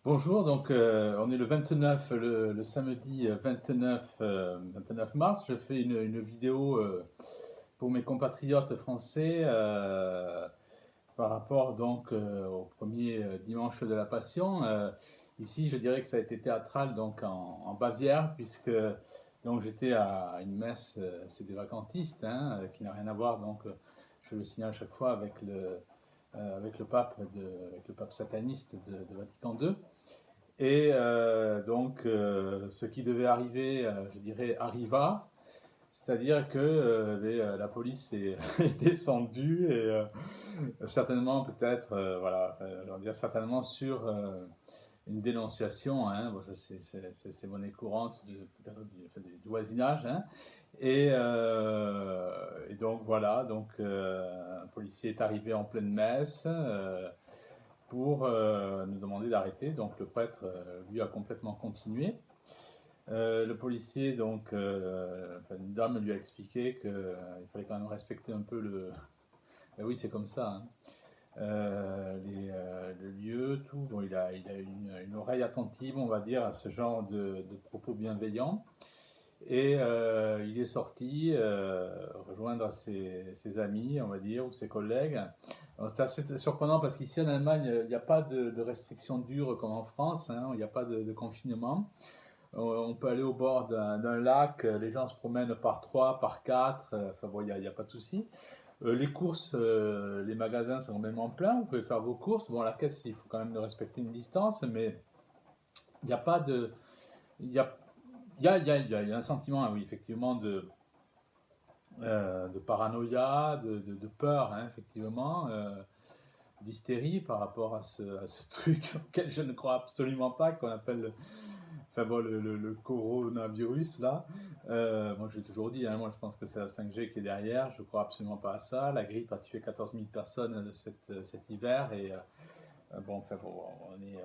Bonjour, donc on est le 29, le samedi 29 mars. Je fais une vidéo pour mes compatriotes français par rapport donc au premier dimanche de la Passion. Ici, je dirais que ça a été théâtral donc en Bavière, puisque donc j'étais à une messe, c'est des vacantistes, hein, qui n'a rien à voir donc je le signale à chaque fois avec le pape sataniste de Vatican II. Et donc, ce qui devait arriver, je dirais, arriva. C'est-à-dire que la police est, est descendue et certainement, peut-être, voilà, je veux dire, certainement sur une dénonciation. Hein, bon, ça, c'est monnaie courante, peut-être du voisinage. Hein, et donc, voilà, donc, un policier est arrivé en pleine messe. Pour nous demander d'arrêter. Donc le prêtre, lui, a complètement continué. Le policier, donc, une dame lui a expliqué qu'il fallait quand même respecter un peu le. Ben oui, c'est comme ça. Hein. Le lieu, tout. Bon, il a une oreille attentive, on va dire, à ce genre de propos bienveillants. Et il est sorti rejoindre ses amis, on va dire, ou ses collègues. C'était assez surprenant parce qu'ici en Allemagne, il n'y a pas de restrictions dures comme en France, hein, il n'y a pas de confinement. On peut aller au bord d'un lac, les gens se promènent par trois, par quatre, enfin bon, il n'y a pas de souci. Les courses, les magasins sont même en plein, vous pouvez faire vos courses. Bon, à la caisse, il faut quand même respecter une distance, mais il n'y a pas de. Il y a, il y a un sentiment, oui, effectivement, de paranoïa, de peur, hein, effectivement, d'hystérie par rapport à ce truc auquel je ne crois absolument pas, qu'on appelle enfin bon, le coronavirus, là. Moi, j'ai toujours dit, hein, moi, je pense que c'est la 5G qui est derrière, je ne crois absolument pas à ça. La grippe a tué 14 000 personnes cet hiver, et bon, enfin, bon, on est.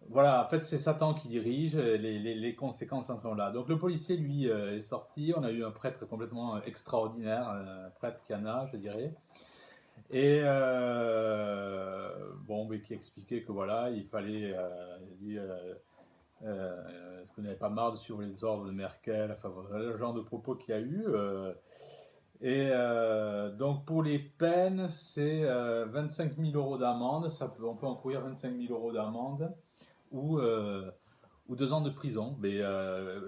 Voilà, en fait, c'est Satan qui dirige, les conséquences en sont là. Donc le policier, lui, est sorti, on a eu un prêtre complètement extraordinaire, un prêtre qui en a, je dirais, et bon, mais qui expliquait que voilà, il fallait, qu'on n'avait pas marre de suivre les ordres de Merkel, enfin voilà, le genre de propos qu'il y a eu. Et donc pour les peines, c'est 25 000 euros d'amende, on peut encourir 25 000 euros d'amende ou, euh, ou 2 ans de prison. Mais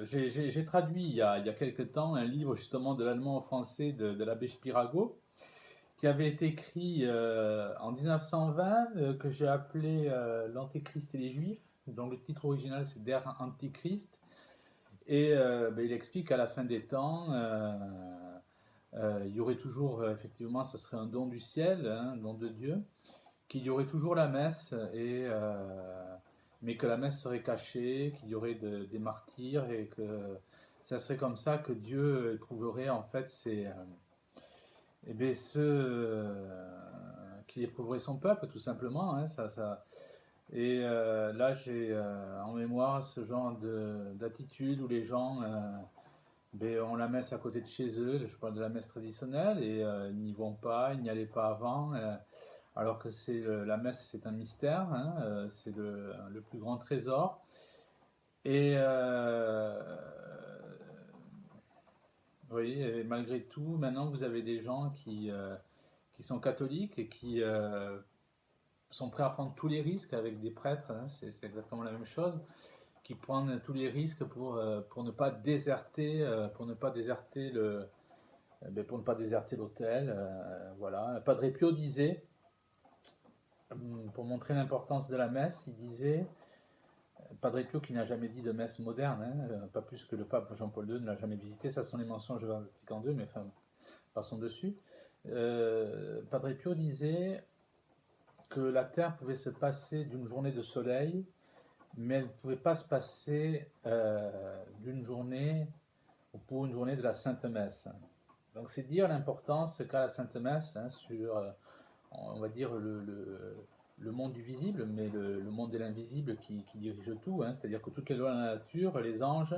j'ai traduit il y a quelques temps un livre justement de l'allemand au français de l'abbé Spirago, qui avait été écrit en 1920, que j'ai appelé L'Antéchrist et les Juifs, dont le titre original c'est Der Antichrist. Et ben, il explique qu'à la fin des temps, il y aurait toujours, effectivement, ce serait un don du ciel, hein, un don de Dieu, qu'il y aurait toujours la messe, mais que la messe serait cachée, qu'il y aurait des martyrs, et que ça serait comme ça que Dieu éprouverait en fait eh bien, ceux qu'il éprouverait son peuple, tout simplement. Hein, Et là, j'ai en mémoire ce genre d'attitude où les gens ben, ont la messe à côté de chez eux, je parle de la messe traditionnelle, et ils n'y vont pas, ils n'y allaient pas avant. Alors que la messe, c'est un mystère, hein, c'est le plus grand trésor. Et oui, et malgré tout, maintenant vous avez des gens qui sont catholiques et qui sont prêts à prendre tous les risques avec des prêtres, hein, c'est exactement la même chose, qui prennent tous les risques pour ne pas déserter, pour ne pas déserter l'hôtel. Voilà. Padre Pio disait, pour montrer l'importance de la messe, il disait, Padre Pio qui n'a jamais dit de messe moderne, hein, pas plus que le pape Jean-Paul II ne l'a jamais visité, ça sont les mensonges de Vatican II, mais enfin, passons dessus. Padre Pio disait que la terre pouvait se passer d'une journée de soleil, mais elle ne pouvait pas se passer d'une journée ou pour une journée de la Sainte Messe. Donc c'est dire l'importance qu'a la Sainte Messe, hein, sur, on va dire, le monde du visible, mais le monde de l'invisible qui dirige tout, hein, c'est-à-dire que toutes les lois de la nature, les anges,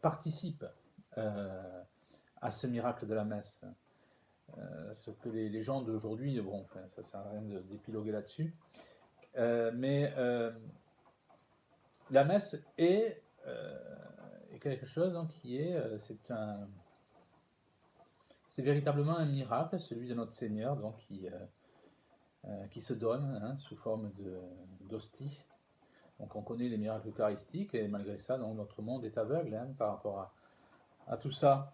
participent à ce miracle de la messe. Ce que les gens d'aujourd'hui, bon, enfin, ça sert à rien d'épiloguer là-dessus, Mais la messe est quelque chose donc, c'est véritablement un miracle, celui de notre Seigneur, donc qui se donne hein, sous forme d'hostie. Donc on connaît les miracles eucharistiques et malgré ça, donc, notre monde est aveugle hein, par rapport à tout ça.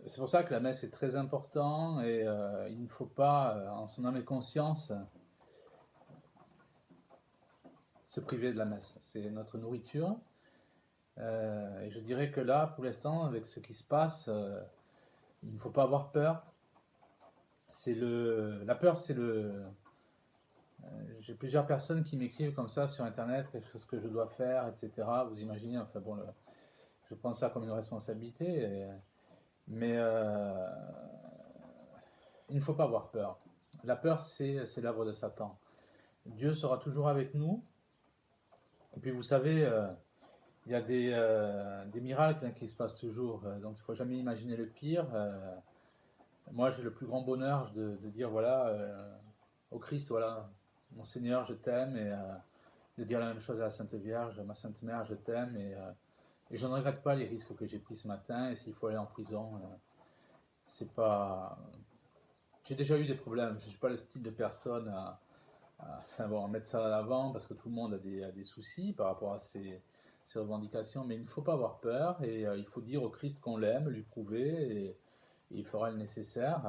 C'est pour ça que la messe est très importante et il ne faut pas, en son âme et conscience, se priver de la messe. C'est notre nourriture. Et je dirais que là, pour l'instant, avec ce qui se passe, il ne faut pas avoir peur. La peur, c'est le. J'ai plusieurs personnes qui m'écrivent comme ça sur Internet, quelque chose que je dois faire, etc. Vous imaginez, enfin bon, je prends ça comme une responsabilité, mais il ne faut pas avoir peur. La peur, c'est l'œuvre de Satan. Dieu sera toujours avec nous. Et puis vous savez, il y a des miracles hein, qui se passent toujours, donc il ne faut jamais imaginer le pire. Moi, j'ai le plus grand bonheur de dire voilà, au Christ, voilà, mon Seigneur, je t'aime, et de dire la même chose à la Sainte Vierge, ma Sainte Mère, je t'aime, et je ne regrette pas les risques que j'ai pris ce matin, et s'il faut aller en prison, c'est pas. J'ai déjà eu des problèmes, je ne suis pas le style de personne enfin bon, à mettre ça à l'avant, parce que tout le monde a des soucis par rapport à ces revendications, mais il ne faut pas avoir peur, et il faut dire au Christ qu'on l'aime, lui prouver, et il fera le nécessaire.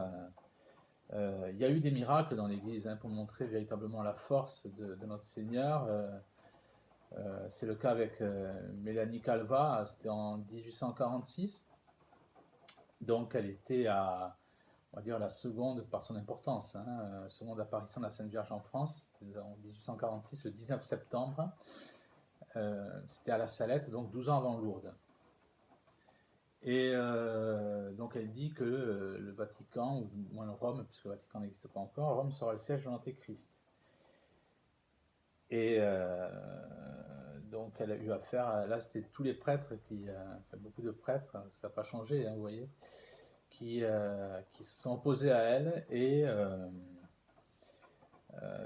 Il y a eu des miracles dans l'Église hein, pour montrer véritablement la force de notre Seigneur. C'est le cas avec Mélanie Calva, c'était en 1846. Donc elle était on va dire, la seconde par son importance, hein, seconde apparition de la Sainte Vierge en France. C'était en 1846, le 19 septembre. C'était à la Salette, donc 12 ans avant Lourdes. Et donc elle dit que le Vatican, ou moins Rome, puisque le Vatican n'existe pas encore, Rome sera le siège de l'Antéchrist. Et donc elle a eu affaire, là c'était tous les prêtres, beaucoup de prêtres, ça n'a pas changé, hein, vous voyez, qui se sont opposés à elle. Et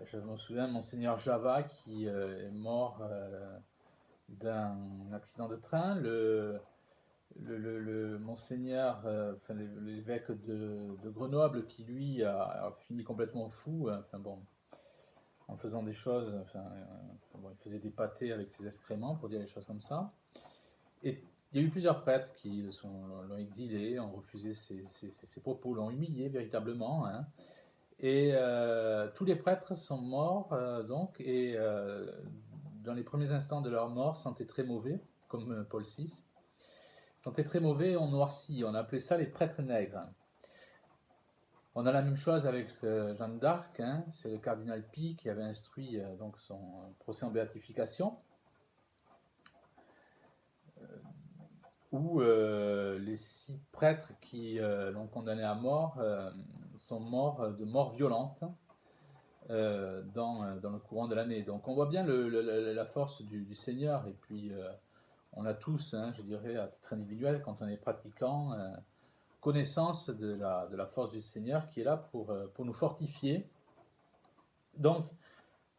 je me souviens de Monseigneur Java qui est mort d'un accident de train. Le Monseigneur, enfin, l'évêque de Grenoble, qui lui a fini complètement fou, enfin bon, en faisant des choses, bon, il faisait des pâtés avec ses excréments, pour dire des choses comme ça. Et il y a eu plusieurs prêtres qui l'ont exilé, ont refusé ses propos, l'ont humilié véritablement. Hein. Et tous les prêtres sont morts, donc, et dans les premiers instants de leur mort, sentaient très mauvais, comme Paul VI. Sentaient très mauvais, on noircit, on appelait ça les prêtres nègres. On a la même chose avec Jeanne d'Arc, hein, c'est le cardinal Pie qui avait instruit donc son procès en béatification, où les 6 prêtres qui l'ont condamné à mort sont morts de mort violente dans le courant de l'année. Donc on voit bien la force du Seigneur, et puis on a tous, hein, je dirais, à titre individuel, quand on est pratiquant, connaissance de la force du Seigneur qui est là pour nous fortifier. Donc,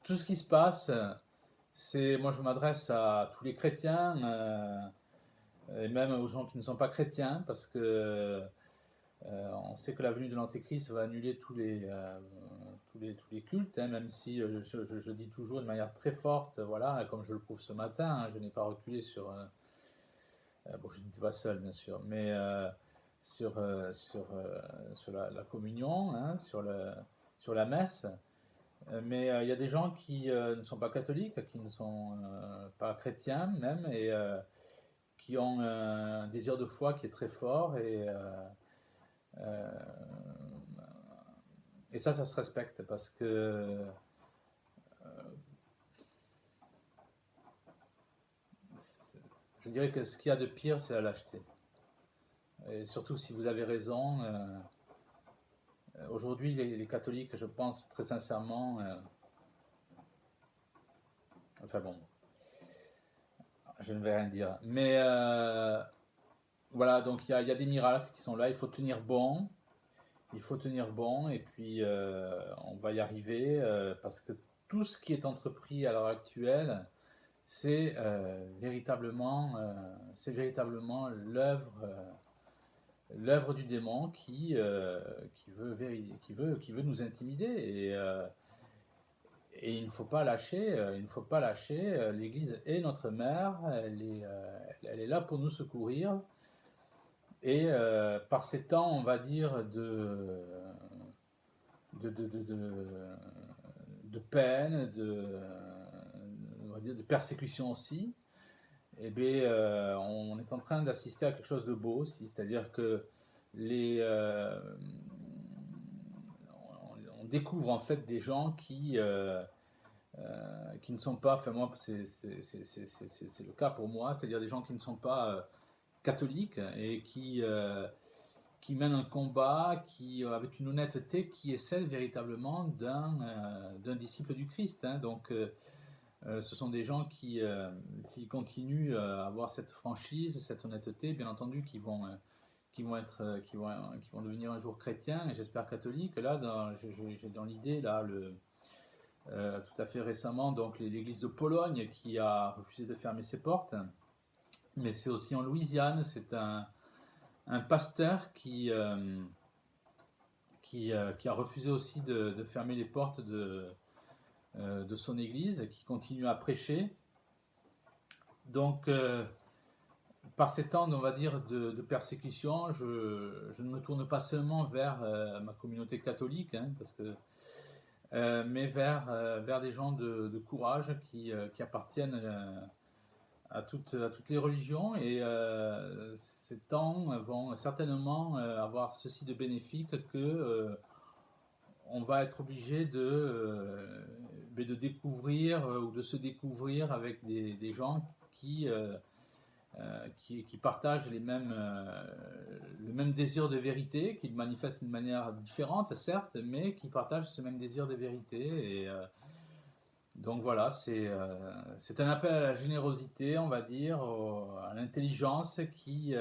tout ce qui se passe, moi je m'adresse à tous les chrétiens, et même aux gens qui ne sont pas chrétiens, parce que on sait que la venue de l'Antéchrist va annuler tous les cultes, hein, même si je dis toujours de manière très forte, voilà, comme je le prouve ce matin, hein, je n'ai pas reculé sur... bon, je n'étais pas seul, bien sûr, mais sur la communion, hein, sur la messe. Mais il y a des gens qui ne sont pas catholiques, qui ne sont pas chrétiens même, et qui ont un désir de foi qui est très fort, et ça se respecte, parce que je dirais que ce qu'il y a de pire, c'est la lâcheté. Et surtout si vous avez raison. Aujourd'hui, les catholiques, je pense très sincèrement, enfin bon, je ne vais rien dire. Mais voilà, donc il y a des miracles qui sont là, il faut tenir bon. il faut tenir bon et puis on va y arriver parce que tout ce qui est entrepris à l'heure actuelle, c'est véritablement l'œuvre du démon qui veut nous intimider et il ne faut pas lâcher, il ne faut pas lâcher. L'Église est notre mère, elle est là pour nous secourir. Et par ces temps, on va dire, de, de, de, de, de peine, on va dire de persécution aussi, eh bien, on est en train d'assister à quelque chose de beau aussi, c'est-à-dire que les, on découvre en fait des gens qui ne sont pas, enfin moi c'est le cas pour moi, c'est-à-dire des gens qui ne sont pas catholiques et qui mènent un combat avec une honnêteté qui est celle véritablement d'un disciple du Christ. Hein. Donc ce sont des gens s'ils continuent à avoir cette franchise, cette honnêteté, bien entendu, qui vont devenir un jour chrétiens et j'espère catholiques. Là, j'ai dans l'idée là tout à fait récemment donc l'Église de Pologne qui a refusé de fermer ses portes, mais c'est aussi en Louisiane, c'est un pasteur qui a refusé aussi de fermer les portes de son église, qui continue à prêcher. Donc, par ces temps, on va dire, de persécution, je ne me tourne pas seulement vers ma communauté catholique, hein, mais vers des gens de courage qui appartiennent à toutes les religions et ces temps vont certainement avoir ceci de bénéfique que on va être obligé de découvrir ou de se découvrir avec des gens qui partagent le même désir de vérité, qui le manifestent d'une manière différente, certes, mais qui partagent ce même désir de vérité. Et donc voilà, c'est un appel à la générosité, on va dire, à l'intelligence qui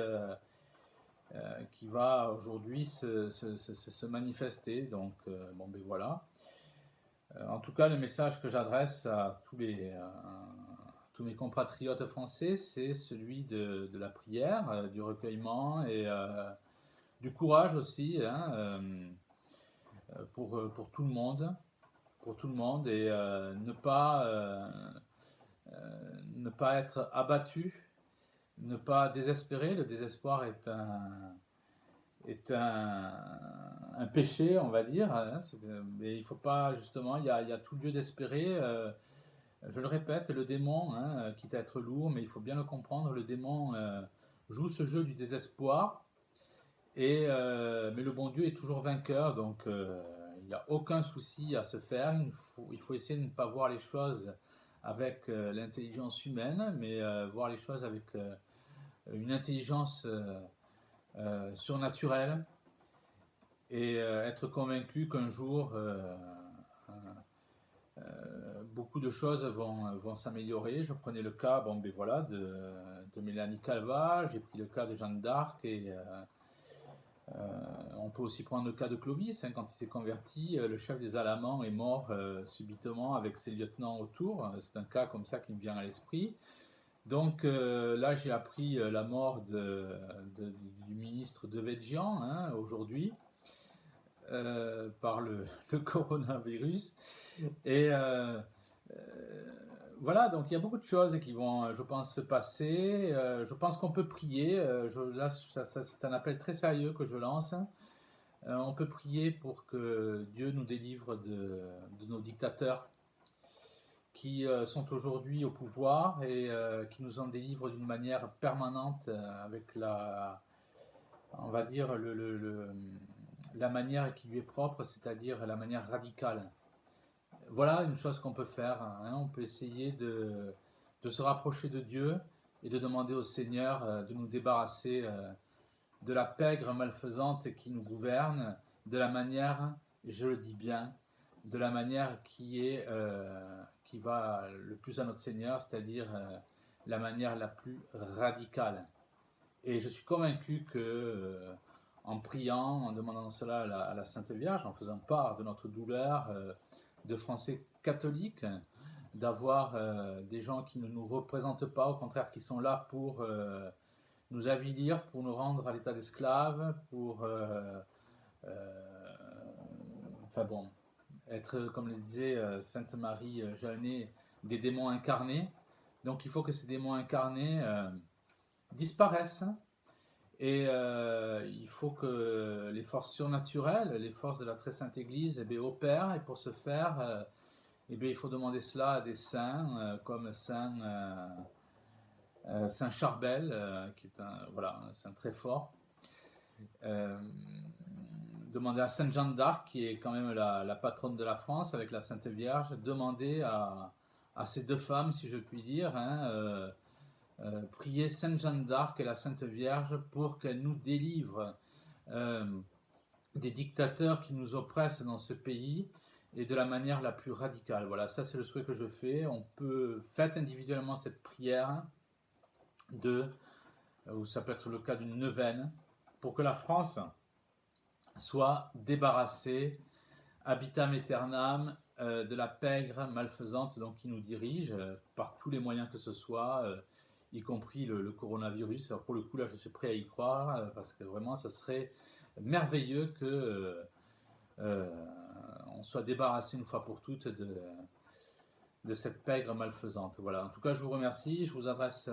va aujourd'hui se manifester. Donc, bon, ben voilà. En tout cas, le message que j'adresse à tous mes compatriotes français, c'est celui de la prière, du recueillement et du courage aussi, hein, pour tout le monde, et ne pas être abattu, ne pas désespérer. Le désespoir est un péché, on va dire. Hein, mais il faut pas, justement, il y a tout lieu d'espérer. Je le répète, le démon, hein, quitte à être lourd, mais il faut bien le comprendre, le démon joue ce jeu du désespoir, mais le bon Dieu est toujours vainqueur, donc il n'y a aucun souci à se faire. Il faut essayer de ne pas voir les choses avec l'intelligence humaine, mais voir les choses avec une intelligence surnaturelle et être convaincu qu'un jour beaucoup de choses vont s'améliorer. Je prenais le cas bon, ben voilà, de Mélanie Calva, j'ai pris le cas de Jeanne d'Arc et on peut aussi prendre le cas de Clovis, hein, quand il s'est converti, le chef des Alamans est mort subitement avec ses lieutenants autour. C'est un cas comme ça qui me vient à l'esprit. Donc là, j'ai appris la mort du ministre Devedjian, hein, aujourd'hui, par le coronavirus. Et voilà, donc il y a beaucoup de choses qui vont, je pense, se passer. Je pense qu'on peut prier. Là, c'est un appel très sérieux que je lance. On peut prier pour que Dieu nous délivre de nos dictateurs qui sont aujourd'hui au pouvoir et qui nous en délivrent d'une manière permanente avec on va dire, la manière qui lui est propre, c'est-à-dire la manière radicale. Voilà une chose qu'on peut faire. Hein. On peut essayer de se rapprocher de Dieu et de demander au Seigneur de nous débarrasser de la pègre malfaisante qui nous gouverne, de la manière, je le dis bien, de la manière qui va le plus à notre Seigneur, c'est-à-dire la manière la plus radicale. Et je suis convaincu que en priant, en demandant cela à la Sainte Vierge, en faisant part de notre douleur de Français catholiques, d'avoir des gens qui ne nous représentent pas, au contraire qui sont là pour nous avilir, pour nous rendre à l'état d'esclaves, pour enfin bon, être, comme le disait Sainte Marie Jeannet, des démons incarnés. Donc il faut que ces démons incarnés disparaissent. Et il faut que les forces surnaturelles, les forces de la très sainte Église, opèrent. Et pour ce faire, il faut demander cela à des saints comme Saint Charbel, qui est un saint très fort. Demander à Sainte Jeanne d'Arc, qui est quand même la patronne de la France avec la Sainte Vierge. Demander à ces deux femmes, si je puis dire, prier Sainte Jeanne d'Arc et la Sainte Vierge pour qu'elle nous délivre des dictateurs qui nous oppressent dans ce pays et de la manière la plus radicale. Voilà, ça c'est le souhait que je fais. On peut faire individuellement cette prière ou ça peut être le cas d'une neuvaine, pour que la France soit débarrassée, habitam aeternam, de la pègre malfaisante donc, qui nous dirige par tous les moyens que ce soit, y compris le coronavirus. Alors pour le coup, là, je suis prêt à y croire, parce que vraiment, ça serait merveilleux que on soit débarrassé une fois pour toutes de cette pègre malfaisante. Voilà. En tout cas, je vous remercie. Je vous adresse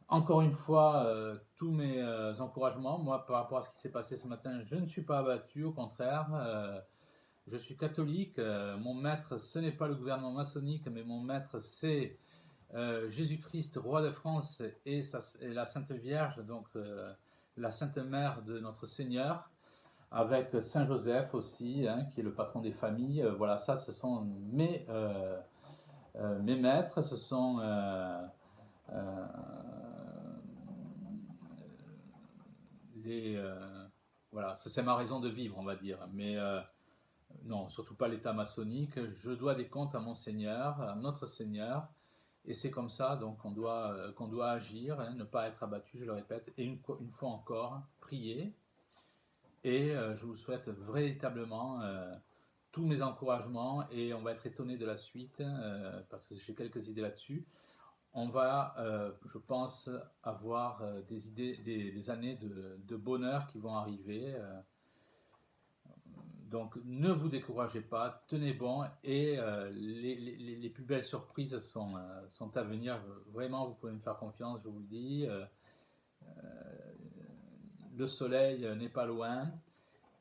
encore une fois tous mes encouragements. Moi, par rapport à ce qui s'est passé ce matin, je ne suis pas abattu. Au contraire, je suis catholique. Mon maître, ce n'est pas le gouvernement maçonnique, mais mon maître, c'est Jésus-Christ, roi de France, et la Sainte Vierge, donc la Sainte Mère de notre Seigneur, avec Saint Joseph aussi, qui est le patron des familles. Voilà, ça, ce sont mes maîtres, ce sont voilà, c'est ma raison de vivre, on va dire. Mais non, surtout pas l'état maçonnique. Je dois des comptes à mon Seigneur, à notre Seigneur. Et c'est comme ça donc qu'on doit agir, ne pas être abattu, je le répète, et une fois encore, prier. Et je vous souhaite véritablement tous mes encouragements, et on va être étonné de la suite, parce que j'ai quelques idées là-dessus. On va, je pense, avoir des années de bonheur qui vont arriver. Donc ne vous découragez pas, tenez bon, et les plus belles surprises sont à venir. Vraiment, vous pouvez me faire confiance, je vous le dis. Le soleil n'est pas loin,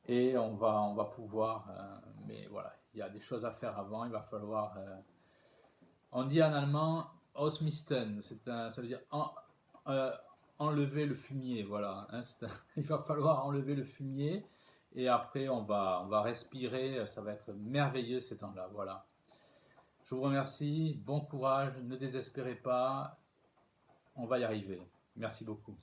et on va pouvoir, mais voilà, il y a des choses à faire avant. Il va falloir, on dit en allemand ausmisten, ça veut dire enlever le fumier, voilà, hein, il va falloir enlever le fumier. Et après, on va respirer, ça va être merveilleux ces temps-là. Voilà. Je vous remercie, bon courage, ne désespérez pas, on va y arriver. Merci beaucoup.